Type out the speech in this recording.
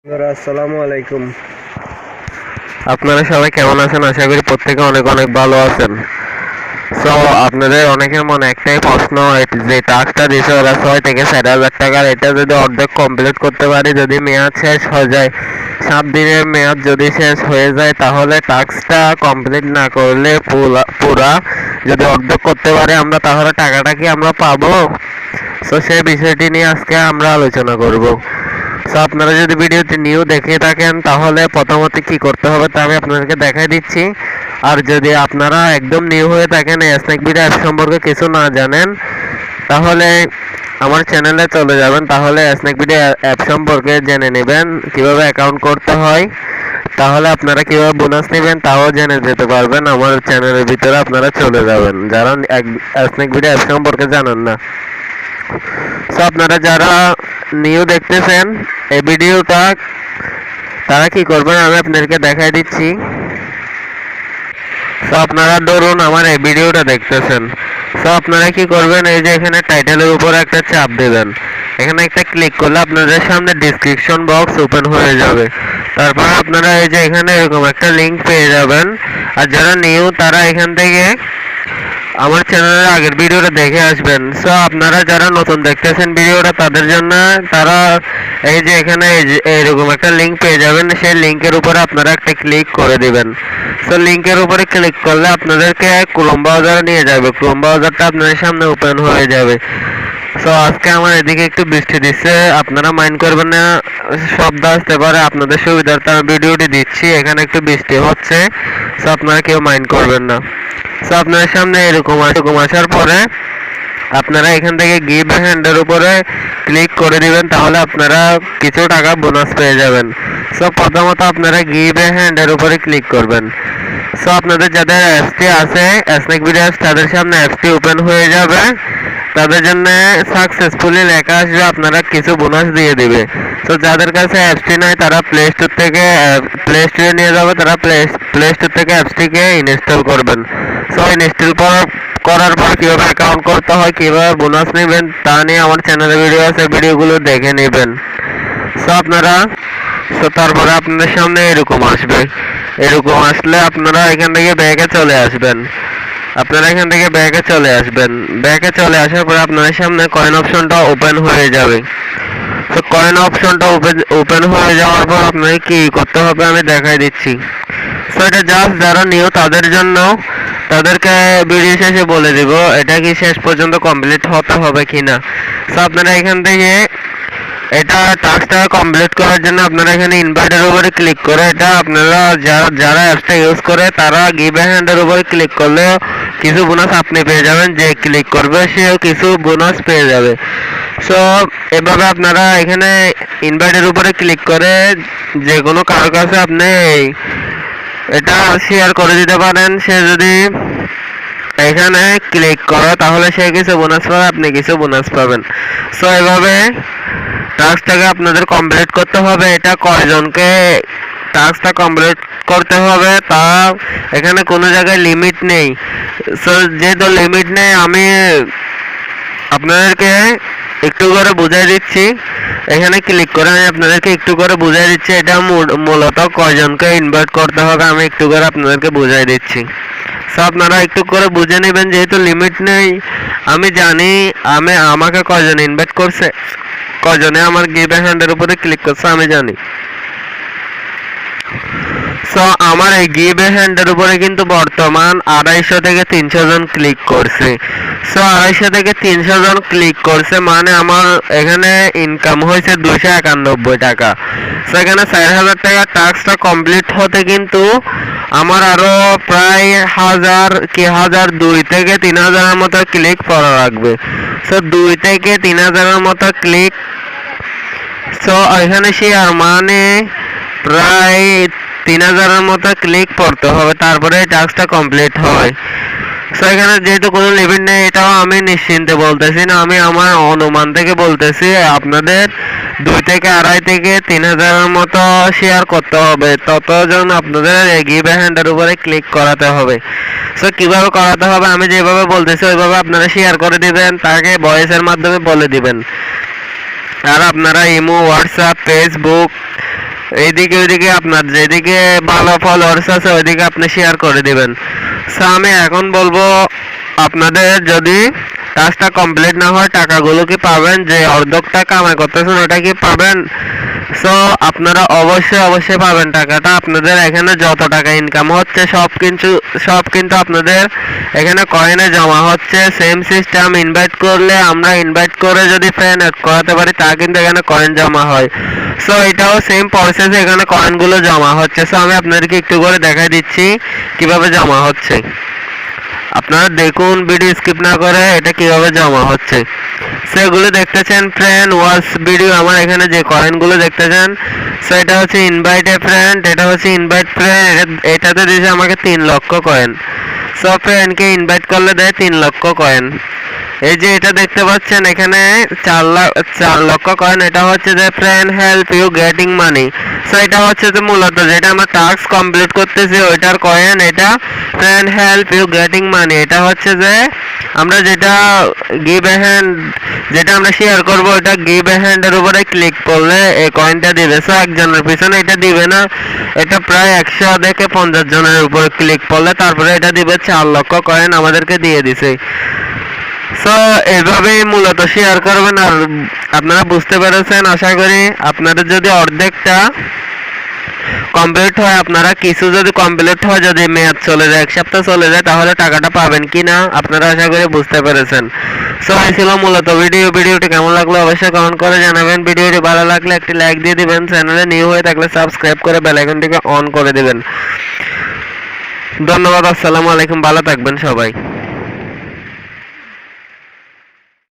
আসসালামু আলাইকুম। আপনারা সবাই কেমন আছেন? আশা করি প্রত্যেকে অনেক অনেক ভালো আছেন। সো আপনাদের অনেকের মনে একটাই প্রশ্ন, যে টাস্কটা দিয়েছে ওরা 6 থেকে 4,500 টাকার, এটা যদি অর্ধেক কমপ্লিট করতে পারি, যদি মেয়াদ শেষ হয়ে যায়, 7 দিনের মেয়াদ যদি শেষ হয়ে যায়, তাহলে টাস্কটা কমপ্লিট না করলে পুরা যদি অর্ধেক করতে পারি আমরা, তাহলে টাকাটা কি আমরা পাবো? সো সেই বিষয়টি নিয়ে আজকে আমরা আলোচনা করব। সো আপনারা যদি ভিডিওটি নিউ দেখে থাকেন, তাহলে প্রথমত কি করতে হবে তা আমি আপনাদেরকে দেখাই দিচ্ছি। আর যদি আপনারা একদম নিউ হয়ে থাকেন, এই স্নেক ভিডিও অ্যাপ সম্পর্কে কিছু না জানেন, তাহলে আমার চ্যানেলে চলে যাবেন, তাহলে স্নেক ভিডিও অ্যাপ সম্পর্কে জেনে নেবেন, কিভাবে অ্যাকাউন্ট করতে হয়। তাহলে আপনারা কিভাবে বোনাস নেবেন তাও জেনে যেতে পারবেন। আমার চ্যানেলের ভিতরে আপনারা চলে যাবেন যারা স্নেক ভিডিও অ্যাপ সম্পর্কে জানেন না। সো আপনারা যারা নিউ দেখতেছেন এই ভিডিওটা, তারা কি করবেন আমি আপনাদেরকে দেখাই দিচ্ছি। সো আপনারা ধরুন আমার এই ভিডিওটা দেখতেছেন। সো আপনারা কি করবেন, এই যে এখানে টাইটেলের উপর একটা চাপ দেবেন, এখানে একটা ক্লিক করলে আপনাদের সামনে ডেসক্রিপশন বক্স ওপেন হয়ে যাবে। তারপর আপনারা এই যে এখানে এরকম একটা লিঙ্ক পেয়ে যাবেন। আর যারা নিউ তারা এখান থেকে আমার চ্যানেলের আগের ভিডিওটা দেখে আসবেন। সো আপনারা যারা নতুন দেখতেছেন ভিডিওটা, তাদের জন্য তারা এই যে এখানে এইরকম একটা লিঙ্ক পেয়ে যাবেন, সেই লিঙ্কের উপরে আপনারা একটা ক্লিক করে দিবেন। সো লিঙ্কের উপরে ক্লিক করলে আপনাদেরকে ক্রোম ব্রাউজারে নিয়ে যাবে, ক্রোম ব্রাউজারটা আপনাদের সামনে ওপেন হয়ে যাবে। সো আজকে আমার এদিকে একটু বৃষ্টি দিচ্ছে, আপনারা মাইন্ড করবেন না, শব্দ আসতে পারে, আপনাদের সুবিধার্থে আমি ভিডিওটি দিচ্ছি, এখানে একটু বৃষ্টি হচ্ছে। সো আপনারা কেউ মাইন্ড করবেন না। সো আপনার সামনে এরকম আসার পরে আপনারা এখান থেকে গিভ হ্যান্ডের উপরে ক্লিক করে দিবেন, তাহলে আপনারা কিছু টাকা বোনাস পেয়ে যাবেন। সো প্রথমত আপনারা গিভ হ্যান্ডের উপরে ক্লিক করবেন। সো আপনাদের যাদের অ্যাপসটি আছে স্নেক ভিডিও, তাদের সামনে অ্যাপসটি ওপেন হয়ে যাবে, তাদের জন্য সাকসেসফুলি লেখা আসবে, আপনারা কিছু বোনাস দিয়ে দিবে। তো যাদের কাছে অ্যাপসটি নাই তারা প্লে স্টোরে নিয়ে যাবে, তারা প্লে স্টোর থেকে অ্যাপসটিকে ইনস্টল করবেন। সো ইনস্টল করার পর কীভাবে অ্যাকাউন্ট করতে হয়, কীভাবে বোনাস নেবেন তা নিয়ে আমার চ্যানেলে ভিডিও আছে, ভিডিওগুলো দেখে নেবেন। তারপরে আপনাদের সামনে এরকম আসবে, এরকম আসলে আপনারা এখান থেকে ব্যাকে চলে আসবেন। ব্যাকে চলে আসার পর আপনাদের সামনে কয়েন অপশনটা ওপেন হয়ে যাবে। তো কয়েন অপশনটা ওপেন হয়ে যাওয়ার পর আপনাকে কি করতে হবে আমি দেখাই দিচ্ছি। সো এটা জাস্ট যারা নিউ তাদের জন্য, তাদেরকে ভিডিও শেষে বলে দিব এটা কি শেষ পর্যন্ত কমপ্লিট হতে হবে কিনা। সো আপনারা এখান থেকে এটা টাস্কটা কমপ্লিট করার জন্য আপনারা এখানে ইনভাইটের উপরে ক্লিক করে, এটা আপনারা যারা অ্যাপসটা ইউজ করে তারা গিভ এ হ্যান্ডের উপরে ক্লিক করলে কিছু বোনাস আপনি পেয়ে যাবেন, যে ক্লিক করবে সেও কিছু বোনাস পেয়ে যাবে। সো এভাবে আপনারা এখানে ইনভাইটের উপরে ক্লিক করে যে কোনো কারোর কাছে আপনি এটা শেয়ার করে দিতে পারেন। সে যদি এখানে ক্লিক করে তাহলে সে কিছু বোনাস পাবে, আপনি কিছু বোনাস পাবেন। সো এভাবে টাস্কটাকে আপনাদের কমপ্লিট করতে হবে। এটা কয়জনকে টাস্কটা কমপ্লিট করতে হবে তা এখানে কোনো জায়গায় লিমিট নেই। সো যেহেতু লিমিট নেই, আমি আপনাদেরকে একটু করে বুঝাই দিচ্ছি, এখানে ক্লিক করে আমি আপনাদেরকে একটু করে বুঝাই দিচ্ছি এটা মূলত কয়জনকে ইনভাইট করতে হবে, আমি একটু করে আপনাদেরকে বুঝাই দিচ্ছি। সো আপনারা একটু করে বুঝে নেবেন, যেহেতু লিমিট নেই। আমি জানি আমাকে কয়জন ইনভাইট করছে, কয়জনে আমার গিভ এ হ্যান্ডের উপরে ক্লিক করছে আমি জানি। সো আমার এই গিভ এ হ্যান্ডের উপরে কিন্তু বর্তমান 250 থেকে 300 জন ক্লিক করছে। সো 250 থেকে 300 জন ক্লিক করছে মানে আমার এখানে ইনকাম হয়েছে 291 টাকা। সো এখানে 4000 টাকা টাস্কটা কমপ্লিট হতে কিন্তু আমার আরো প্রায় 1002 থেকে 3000 মতো ক্লিক করা লাগবে। সো 2 থেকে 3000 মতো ক্লিক। সো এখানে শেয়ার মানে প্রায় 3000 মতো ক্লিক করতে হবে, তারপরে টাস্কটা কমপ্লিট হয়। সো এখানে যেহেতু কোনো লিমিট নেই, এটাও আমি নিশ্চিন্তে বলতেছি না, আমি আমার অনুমান থেকে বলতেছি আপনাদের 2 থেকে 2.5 থেকে 3000 মতো শেয়ার করতে হবে, ততজন আপনাদের গিভ এ হ্যান্ডের উপরে ক্লিক করাতে হবে। সো কিভাবে করাতে হবে আমি যেভাবে বলতেছি ওইভাবে আপনারা শেয়ার করে দিবেন, তাকে ভয়েসের মাধ্যমে বলে দিবেন। আর আপনারা ইমো, হোয়াটসঅ্যাপ, ফেসবুক এইদিকে ওইদিকে আপনার যেদিকে ভালো ফলোয়ার্স আছে ওইদিকে আপনি শেয়ার করে দিবেন। সো আমি এখন বলবো আপনাদের যদি কাজটা কমপ্লিট না হয় টাকাগুলো কি পাবেন, যে অর্ধেকটা কামাই করতেছেন ওটা কি পাবেন? সো আপনারা অবশ্যই পাবেন টাকাটা। আপনাদের এখানে যত টাকা ইনকাম হচ্ছে সব কিন্তু আপনাদের এখানে কয়েনে জমা হচ্ছে। সেম সিস্টেম, ইনভাইট করলে আমরা ইনভাইট করে যদি ফ্রেন্ড অ্যাড করাতে পারি তা কিন্তু এখানে কয়েন জমা হয়। সো এটাও সেম প্রসেস, এখানে কয়েনগুলো জমা হচ্ছে। সো আমি আপনাদেরকে একটু করে দেখাই দিচ্ছি কিভাবে জমা হচ্ছে। আপনারা দেখুন, ভিডিও স্কিপ না করে এটা কিভাবে জমা হচ্ছে। সেগুলো দেখতেছেন ফ্রেন্ড ওয়াচ ভিডিও, আমার এখানে যে কয়েনগুলো দেখতেছেন সো এটা হচ্ছে ইনভাইট এ ফ্রেন্ড, এটা হচ্ছে ইনভাইট ফ্রেন্ড, এটাতে দিয়েছে আমাকে 3 লক্ষ কয়েন। সো ফ্রেন্ডকে ইনভাইট করলে দেয় 3 লক্ষ কয়েন। এই যে এটা দেখতে পাচ্ছেন এখানে 4 লক্ষ কয়েন, এটা হচ্ছে যে friend help you getting money. So এটা হচ্ছে যে মূলত যেটা আমরা টাস্ক কমপ্লিট করতেছি ওইটার কয়েন, এটা ফ্রেন্ড হেল্প ইউ গেটিং মানি। এটা হচ্ছে যে আমরা যেটা গিভ এ হ্যান্ড, যেটা আমরা শেয়ার করবো ওটা গিভ এ হ্যান্ডের উপরে ক্লিক করলে এই কয়েনটা দিবে। সো একজনের পিছনে এটা দিবে না, এটা প্রায় 100 থেকে 50 জনের উপরে ক্লিক করলে তারপরে এটা দিবে 4 লক্ষ কয়েন আমাদেরকে দিয়ে দিছে। সো এভাবেই মূলত শেয়ার করবেন। আর আপনারা বুঝতে পেরেছেন আশা করি। আপনাদের যদি অর্ধেকটা কমপ্লিট হয়, আপনারা কিছু যদি কমপ্লিট হয়, যদি মেয়াদ চলে যায় 1 সপ্তাহ চলে যায় তাহলে টাকাটা পাবেন কি না আপনারা আশা করি বুঝতে পেরেছেন। সো এই ছিল মূলত ভিডিওটি কেমন লাগলো অবশ্যই কমেন্ট করে জানাবেন। ভিডিওটি ভালো লাগলে একটি লাইক দিয়ে দিবেন, চ্যানেলে নিউ হয়ে থাকলে সাবস্ক্রাইব করে বেল আইকনটিকে অন করে দিবেন। ধন্যবাদ, আসসালামু আলাইকুম, ভালো থাকবেন সবাই।